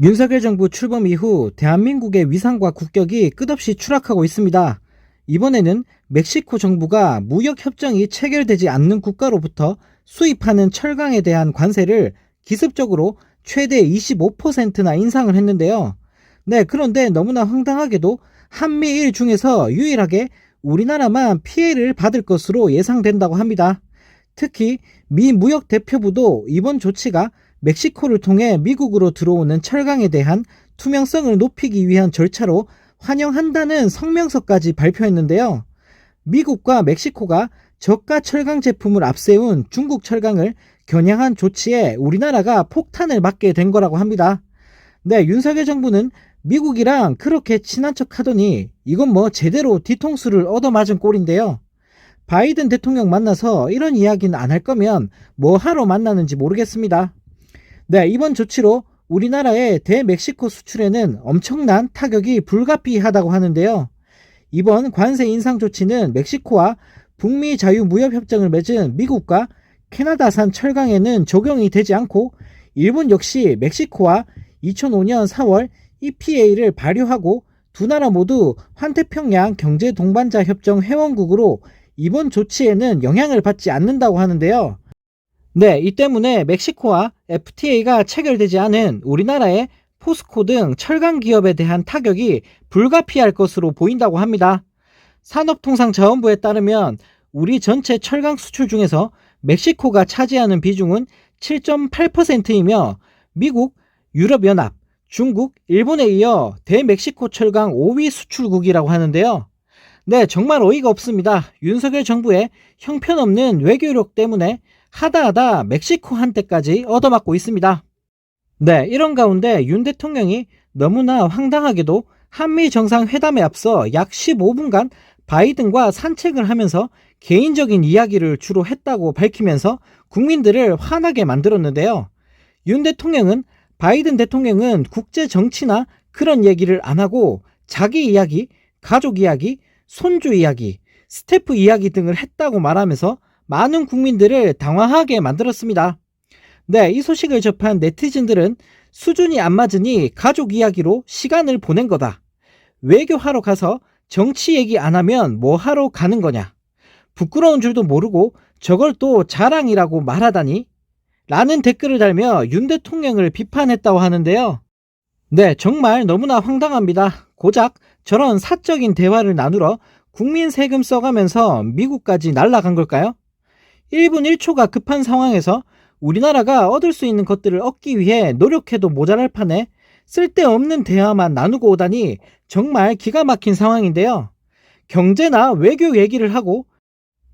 윤석열 정부 출범 이후 대한민국의 위상과 국격이 끝없이 추락하고 있습니다. 이번에는 멕시코 정부가 무역협정이 체결되지 않는 국가로부터 수입하는 철강에 대한 관세를 기습적으로 최대 25%나 인상을 했는데요. 그런데 너무나 황당하게도 한미일 중에서 유일하게 우리나라만 피해를 받을 것으로 예상된다고 합니다. 특히 미 무역 대표부도 이번 조치가 멕시코를 통해 미국으로 들어오는 철강에 대한 투명성을 높이기 위한 절차로 환영한다는 성명서까지 발표했는데요. 미국과 멕시코가 저가 철강 제품을 앞세운 중국 철강을 겨냥한 조치에 우리나라가 폭탄을 맞게 된 거라고 합니다. 윤석열 정부는 미국이랑 그렇게 친한 척 하더니 이건 뭐 제대로 뒤통수를 얻어맞은 꼴인데요. 바이든 대통령 만나서 이런 이야기는 안 할 거면 뭐 하러 만나는지 모르겠습니다. 이번 조치로 우리나라의 대멕시코 수출에는 엄청난 타격이 불가피하다고 하는데요. 이번 관세 인상 조치는 멕시코와 북미 자유무역협정을 맺은 미국과 캐나다산 철강에는 적용이 되지 않고 일본 역시 멕시코와 2005년 4월 EPA를 발효하고 두 나라 모두 환태평양 경제동반자 협정 회원국으로 이번 조치에는 영향을 받지 않는다고 하는데요. 이 때문에 멕시코와 FTA가 체결되지 않은 우리나라의 포스코 등 철강 기업에 대한 타격이 불가피할 것으로 보인다고 합니다. 산업통상자원부에 따르면 우리 전체 철강 수출 중에서 멕시코가 차지하는 비중은 7.8%이며 미국, 유럽연합, 중국, 일본에 이어 대멕시코 철강 5위 수출국이라고 하는데요. 정말 어이가 없습니다. 윤석열 정부의 형편없는 외교력 때문에 하다하다 멕시코한테까지 얻어맞고 있습니다. 이런 가운데 윤 대통령이 너무나 황당하게도 한미 정상회담에 앞서 약 15분간 바이든과 산책을 하면서 개인적인 이야기를 주로 했다고 밝히면서 국민들을 화나게 만들었는데요. 윤 대통령은 바이든 대통령은 국제 정치나 그런 얘기를 안 하고 자기 이야기, 가족 이야기, 손주 이야기, 스태프 이야기 등을 했다고 말하면서 많은 국민들을 당황하게 만들었습니다. 이 소식을 접한 네티즌들은 수준이 안 맞으니 가족 이야기로 시간을 보낸 거다. 외교하러 가서 정치 얘기 안 하면 뭐 하러 가는 거냐. 부끄러운 줄도 모르고 저걸 또 자랑이라고 말하다니. 라는 댓글을 달며 윤 대통령을 비판했다고 하는데요. 정말 너무나 황당합니다. 고작 저런 사적인 대화를 나누러 국민 세금 써가면서 미국까지 날아간 걸까요? 1분 1초가 급한 상황에서 우리나라가 얻을 수 있는 것들을 얻기 위해 노력해도 모자랄 판에 쓸데없는 대화만 나누고 오다니 정말 기가 막힌 상황인데요. 경제나 외교 얘기를 하고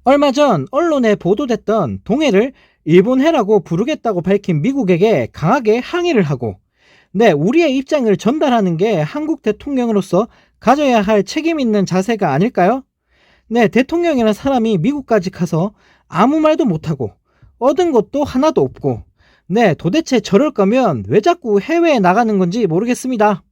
얼마 전 언론에 보도됐던 동해를 일본해라고 부르겠다고 밝힌 미국에게 강하게 항의를 하고 우리의 입장을 전달하는 게 한국 대통령으로서 가져야 할 책임 있는 자세가 아닐까요? 대통령이라는 사람이 미국까지 가서 아무 말도 못하고 얻은 것도 하나도 없고 도대체 저럴 거면 왜 자꾸 해외에 나가는 건지 모르겠습니다.